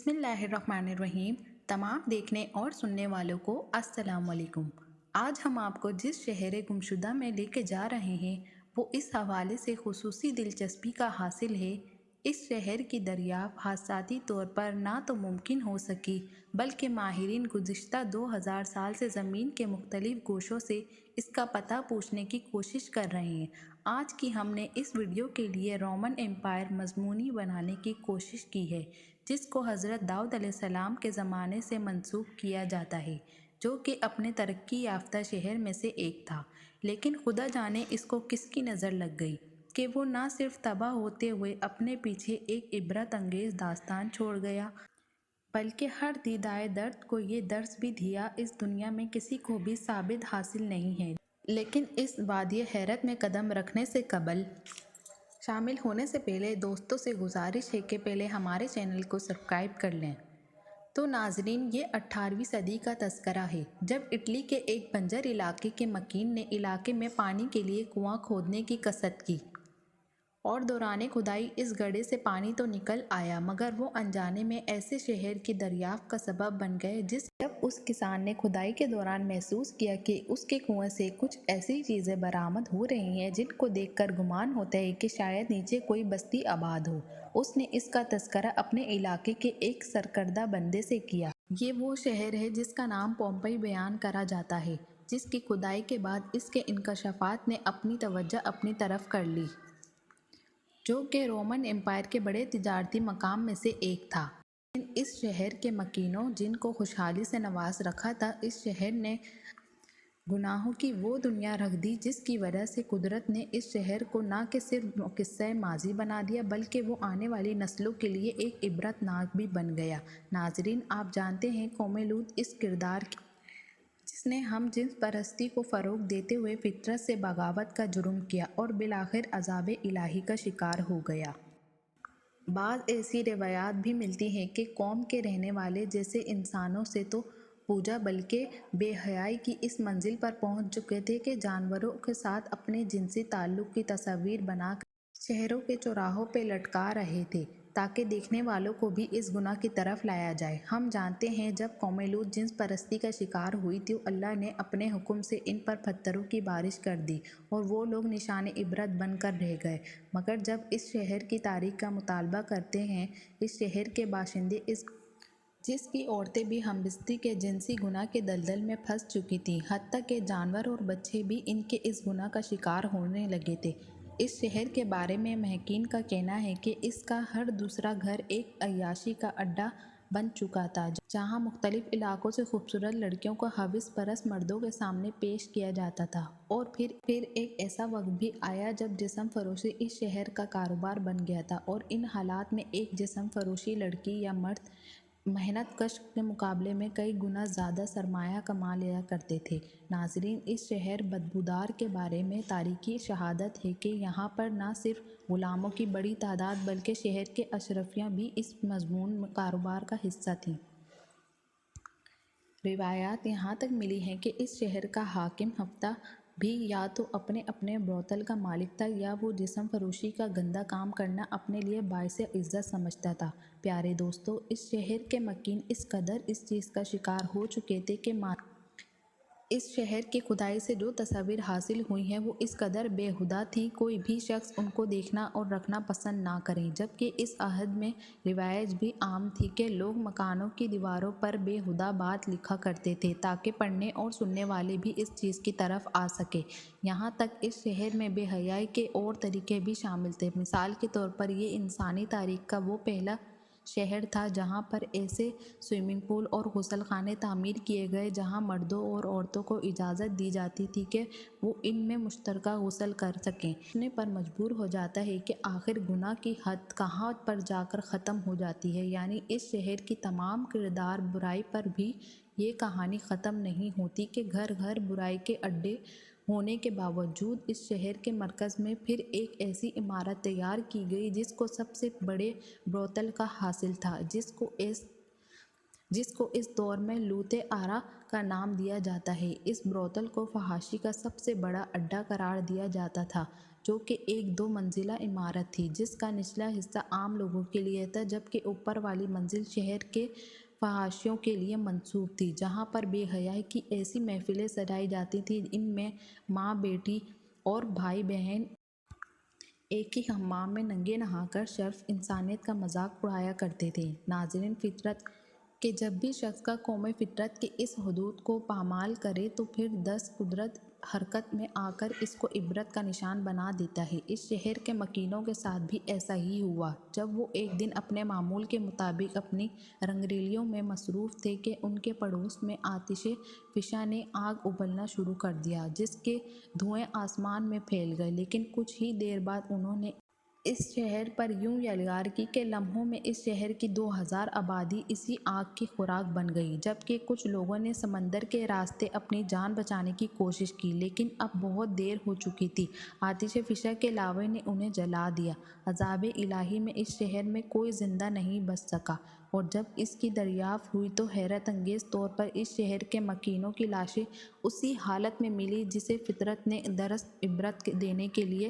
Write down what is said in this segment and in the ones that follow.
बिस्मिल्लाहिर्रहमानिर्रहीम। तमाम देखने और सुनने वालों को अस्सलाम वालेकुम। आज हम आपको जिस शहर गुमशुदा में लेके जा रहे हैं वो इस हवाले से खुसूसी दिलचस्पी का हासिल है। इस शहर की दरियाफ्त हादसाती तौर पर ना तो मुमकिन हो सकी बल्कि माहिरीन गुज़िश्ता 2000 साल से ज़मीन के मुख्तलिफ गोशों से इसका पता पूछने की कोशिश कर रहे हैं। आज की हमने इस वीडियो के लिए रोमन एम्पायर मज़मूनी बनाने की कोशिश की है, जिसको हज़रत दाऊद अलैहिस्सलाम के ज़माने से मंसूब किया जाता है, जो कि अपने तरक्की याफ्ता शहर में से एक था। लेकिन खुदा जाने इसको किसकी नज़र लग गई कि वो ना सिर्फ तबाह होते हुए अपने पीछे एक इबरत अंगेज़ दास्तान छोड़ गया, बल्कि हर दीदाए दर्द को ये दर्स भी दिया इस दुनिया में किसी को भी साबित हासिल नहीं है। लेकिन इस वादी हैरत में कदम रखने से कबल शामिल होने से पहले दोस्तों से गुजारिश है कि पहले हमारे चैनल को सब्सक्राइब कर लें। तो नाजरीन, ये 18वीं सदी का तस्करा है, जब इटली के एक बंजर इलाके के मकीन ने इलाके में पानी के लिए कुआं खोदने की कसरत की और दौरान खुदाई इस गड्ढे से पानी तो निकल आया, मगर वो अनजाने में ऐसे शहर की दरियाफ्त का सबब बन गए जब उस किसान ने खुदाई के दौरान महसूस किया कि उसके कुएं से कुछ ऐसी चीज़ें बरामद हो रही हैं जिनको देखकर गुमान होता है कि शायद नीचे कोई बस्ती आबाद हो। उसने इसका तस्करा अपने इलाके के एक सरकर्दा बंदे से किया। ये वो शहर है जिसका नाम पोम्पई बयान करा जाता है, जिसकी खुदाई के बाद इसके इंकशाफात ने अपनी तवज्जो अपनी तरफ कर ली, जो कि रोमन एम्पायर के बड़े तिजारती मकाम में से एक था। लेकिन इस शहर के मकीनों जिनको खुशहाली से नवाज रखा था, इस शहर ने गुनाहों की वो दुनिया रख दी जिसकी वजह से कुदरत ने इस शहर को ना कि सिर्फ किस्सा माजी बना दिया बल्कि वो आने वाली नस्लों के लिए एक इबरतनाक भी बन गया। नाजरीन, आप जानते हैं कौम लूत इस किरदार की जिसने हम जिन्स परस्ती को फ़रोग देते हुए फितरत से बगावत का जुर्म किया और बिलाखिर अज़ाब इलाही का शिकार हो गया। बाज़ ऐसी रिवायात भी मिलती हैं कि कौम के रहने वाले जैसे इंसानों से तो पूजा बल्कि बेहयाई की इस मंजिल पर पहुंच चुके थे कि जानवरों के साथ अपने जिनसी ताल्लुक़ की तस्वीर बनाकर शहरों के चौराहों पे लटका रहे थे ताकि देखने वालों को भी इस गुनाह की तरफ लाया जाए। हम जानते हैं जब कौम लूत जिन्स परस्ती का शिकार हुई थी, अल्लाह ने अपने हुक्म से इन पर पत्थरों की बारिश कर दी और वो लोग निशान इबरत बनकर रह गए। मगर जब इस शहर की तारीख का मुतालबा करते हैं, इस शहर के बाशिंदे जिसकी औरतें भी हमबिस्ती के जिनसी गुनाह के दलदल में फंस चुकी थीं, हत्ता के जानवर और बच्चे भी इनके इस गुनाह का शिकार होने लगे थे। इस शहर के बारे में महकीन का कहना है कि इसका हर दूसरा घर एक अय्याशी का अड्डा बन चुका था, जहां मुख्तलिफ इलाकों से खूबसूरत लड़कियों को हविस परस्त मर्दों के सामने पेश किया जाता था। और फिर एक ऐसा वक्त भी आया जब जिस्म फरोशी इस शहर का कारोबार बन गया था और इन हालात में एक जिस्म फरोशी लड़की या मर्द मेहनत कश के मुकाबले में कई गुना ज़्यादा सरमाया कमा लिया करते थे। नाजरीन, इस शहर बदबूदार के बारे में तारीखी शहादत है कि यहाँ पर न सिर्फ गुलामों की बड़ी तादाद बल्कि शहर के अशरफियाँ भी इस मजमून कारोबार का हिस्सा थीं। रिवायात यहाँ तक मिली हैं कि इस शहर का हाकिम हफ्ता भी या तो अपने अपने ब्रोतल का मालिक था या वो जिस्म फरोशी का गंदा काम करना अपने लिए बाइस इज़्ज़त समझता था। प्यारे दोस्तों, इस शहर के मकीन इस कदर इस चीज़ का शिकार हो चुके थे कि इस शहर की खुदाई से जो तस्वीर हासिल हुई हैं वो इस कदर बेहुदा थी, कोई भी शख्स उनको देखना और रखना पसंद ना करें। जबकि इस अहद में रिवायत भी आम थी कि लोग मकानों की दीवारों पर बेहुदा बात लिखा करते थे ताकि पढ़ने और सुनने वाले भी इस चीज़ की तरफ आ सके। यहाँ तक इस शहर में बेहयाई के और तरीके भी शामिल थे। मिसाल के तौर पर ये इंसानी तारीख का वो पहला शहर था जहाँ पर ऐसे स्विमिंग पूल और गुसल खाने तामीर किए गए जहाँ मर्दों और औरतों को इजाज़त दी जाती थी कि वो इनमें मुश्तरका गुसल कर सकें। सोचने पर मजबूर हो जाता है कि आखिर गुनाह की हद कहाँ पर जाकर ख़त्म हो जाती है। यानी इस शहर की तमाम किरदार बुराई पर भी ये कहानी ख़त्म नहीं होती कि घर घर बुराई के अड्डे होने के बावजूद इस शहर के मरकज़ में फिर एक ऐसी इमारत तैयार की गई जिसको सबसे बड़े ब्रोतल का हासिल था, जिसको इस दौर में लूते आरा का नाम दिया जाता है। इस ब्रोतल को फहाशी का सबसे बड़ा अड्डा करार दिया जाता था। جو کہ ایک 2 منزلہ عمارت تھی جس کا نچلا حصہ عام لوگوں کے لیے تھا، جبکہ اوپر والی منزل شہر کے فحاشیوں کے لیے منسوب تھی، جہاں پر بے حیائی کی ایسی محفلیں سجائی جاتی تھیں ان میں ماں بیٹی اور بھائی بہن ایک ہی حمام میں ننگے نہا کر شرف انسانیت کا مذاق اڑایا کرتے تھے۔ ناظرین، فطرت کہ جب بھی شخص کا قوم فطرت کے اس حدود کو پامال کرے تو پھر دست قدرت حرکت میں آ کر اس کو عبرت کا نشان بنا دیتا ہے۔ اس شہر کے مکینوں کے ساتھ بھی ایسا ہی ہوا۔ جب وہ ایک دن اپنے معمول کے مطابق اپنی رنگریلیوں میں مصروف تھے کہ ان کے پڑوس میں آتش فشاں نے آگ ابلنا شروع کر دیا جس کے دھوئیں آسمان میں پھیل گئے، لیکن کچھ ہی دیر بعد انہوں نے اس شہر پر یوں یلغار کی کہ لمحوں میں اس شہر کی 2000 آبادی اسی آگ کی خوراک بن گئی، جبکہ کچھ لوگوں نے سمندر کے راستے اپنی جان بچانے کی کوشش کی، لیکن اب بہت دیر ہو چکی تھی۔ آتش فشاں کے لاوے نے انہیں جلا دیا۔ عذاب الہی میں اس شہر میں کوئی زندہ نہیں بچ سکا، اور جب اس کی دریافت ہوئی تو حیرت انگیز طور پر اس شہر کے مکینوں کی لاشیں اسی حالت میں ملی جسے فطرت نے درست عبرت دینے کے لیے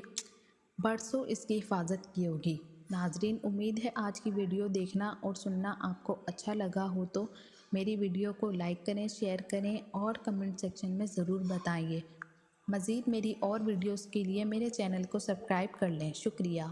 برسوں اس کی حفاظت کی ہوگی۔ ناظرین، امید ہے آج کی ویڈیو دیکھنا اور سننا آپ کو اچھا لگا ہو تو میری ویڈیو کو لائک کریں، شیئر کریں اور کمنٹ سیکشن میں ضرور بتائیے۔ مزید میری اور ویڈیوز کے لیے میرے چینل کو سبسکرائب کر لیں۔ شکریہ۔